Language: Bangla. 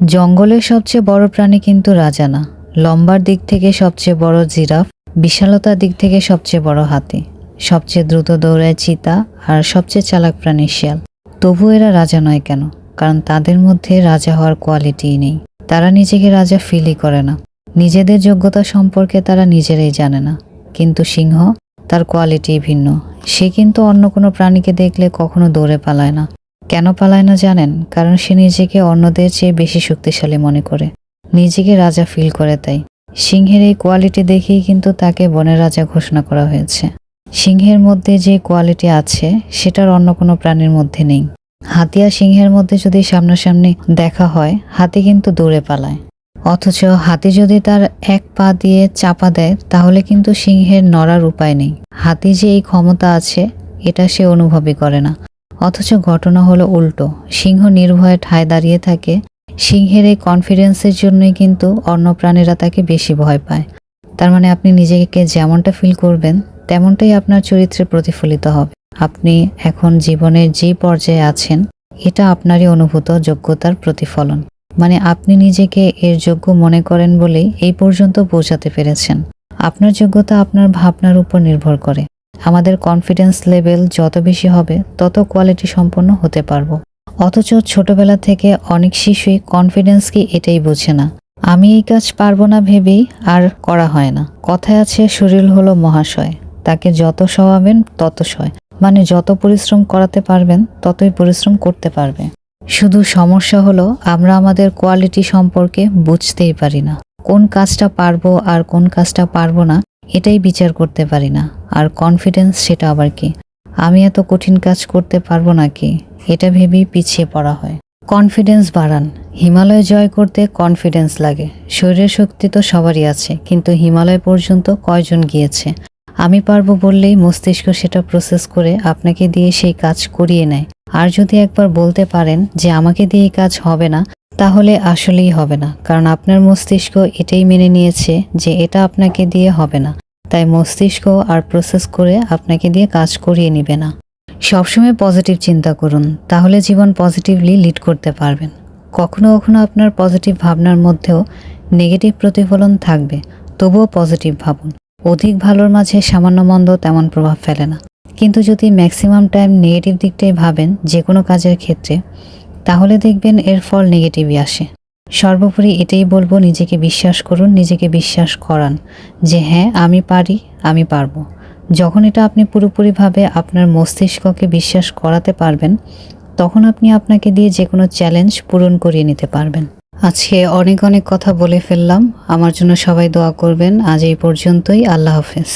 জঙ্গলের সবচেয়ে বড় প্রাণী কিন্তু রাজা না। লম্বার দিক থেকে সবচেয়ে বড় জিরাফ, বিশালতার দিক থেকে সবচেয়ে বড় হাতি, সবচেয়ে দ্রুত দৌড়ায় চিতা, আর সবচেয়ে চালাক প্রাণী শিয়াল। তবু এরা রাজা নয় কেন? কারণ তাদের মধ্যে রাজা হওয়ার কোয়ালিটিই নেই। তারা নিজেকে রাজা ফিলই করে না। নিজেদের যোগ্যতা সম্পর্কে তারা নিজেরাই জানে না। কিন্তু সিংহ, তার কোয়ালিটি ভিন্ন। সে কিন্তু অন্য কোনো প্রাণীকে দেখলে কখনো দৌড়ে পালায় না। কেন পালায় না জানেন? কারণ সে নিজেকে অন্যদের চেয়ে বেশি শক্তিশালী মনে করে, নিজেকে রাজা ফিল করে। তাই সিংহের এই কোয়ালিটি দেখেই কিন্তু তাকে বনের রাজা ঘোষণা করা হয়েছে। সিংহের মধ্যে যে কোয়ালিটি আছে সেটার অন্য কোনো প্রাণীর মধ্যে নেই। হাতি আর সিংহের মধ্যে যদি সামনাসামনি দেখা হয়, হাতি কিন্তু দৌড়ে পালায়। অথচ হাতি যদি তার এক পা দিয়ে চাপা দেয়, তাহলে কিন্তু সিংহের নড়ার উপায় নেই। হাতি যে এই ক্ষমতা আছে এটা সে অনুভবই করে না। অথচ ঘটনা হলো উল্টো। সিংহ নির্ভয়ে ঠায় দাঁড়িয়ে থাকে। সিংহের এই কনফিডেন্সের জন্যই কিন্তু অন্য প্রাণীরা তাকে বেশি ভয় পায়। তার মানে আপনি নিজেকে যেমনটা ফিল করবেন তেমনটাই আপনার চরিত্রে প্রতিফলিত হবে। আপনি এখন জীবনের যে পর্যায়ে আছেন, এটা আপনারই অনুভূত যোগ্যতার প্রতিফলন। মানে আপনি নিজেকে এর যোগ্য মনে করেন বলেই এই পর্যন্ত পৌঁছাতে পেরেছেন। আপনার যোগ্যতা আপনার ভাবনার উপর নির্ভর করে। আমাদের কনফিডেন্স লেভেল যত বেশি হবে তত কোয়ালিটি সম্পন্ন হতে পারবো। অথচ ছোটবেলা থেকে অনেক শিশুই কনফিডেন্স কি এটাই বোঝে না। আমি এই কাজ পারবো না ভেবেই আর করা হয় না। কথায় আছে শরীর হলো মহাশয়, তাকে যত সওয়াবেন তত সয়। মানে যত পরিশ্রম করাতে পারবেন ততই পরিশ্রম করতে পারবে। শুধু সমস্যা হলো আমরা আমাদের কোয়ালিটি সম্পর্কে বুঝতেই পারি না। কোন কাজটা পারবো আর কোন কাজটা পারবো না এটাই বিচার করতে পারি না। আর কনফিডেন্স সেটা আবার কি? আমি এত কঠিন কাজ করতে পারবো নাকি, এটা ভেবেই পিছিয়ে পড়া হয়। কনফিডেন্স বাড়ান। হিমালয় জয় করতে কনফিডেন্স লাগে। শরীরের শক্তি তো সবারই আছে, কিন্তু হিমালয় পর্যন্ত কয়জন গিয়েছে? আমি পারবো বললেই মস্তিষ্ক সেটা প্রসেস করে আপনাকে দিয়ে সেই কাজ করিয়ে নেয়। আর যদি একবার বলতে পারেন যে আমাকে দিয়ে এই কাজ হবে না, তাহলে আসলেই হবে না। কারণ আপনার মস্তিষ্ক এটাই মেনে নিয়েছে যে এটা আপনাকে দিয়ে হবে না। তাই মস্তিষ্ক আর প্রসেস করে আপনাকে দিয়ে কাজ করিয়ে নিবে না। সবসময় পজিটিভ চিন্তা করুন, তাহলে জীবন পজিটিভলি লিড করতে পারবেন। কখনো কখনো আপনার পজিটিভ ভাবনার মধ্যেও নেগেটিভ প্রতিফলন থাকবে, তবুও পজিটিভ ভাবুন। অধিক ভালোর মাঝে সামান্য মন্দ তেমন প্রভাব ফেলে না। কিন্তু যদি ম্যাক্সিমাম টাইম নেগেটিভ দিকটাই ভাবেন যে কোনো কাজের ক্ষেত্রে, তাহলে দেখবেন এর ফল নেগেটিভই আসে। সর্বোপরি এটাই বলবো, নিজেকে বিশ্বাস করুন, নিজেকে বিশ্বাস করান যে হ্যাঁ আমি পারি, আমি পারবো। যখন এটা আপনি পুরোপুরিভাবে আপনার মস্তিষ্ককে বিশ্বাস করাতে পারবেন, তখন আপনি আপনাকে দিয়ে যে কোনো চ্যালেঞ্জ পূরণ করিয়ে নিতে পারবেন। আজকে অনেক অনেক কথা বলে ফেললাম। আমার জন্য সবাই দোয়া করবেন। আজ এই পর্যন্তই। আল্লাহ হাফেজ।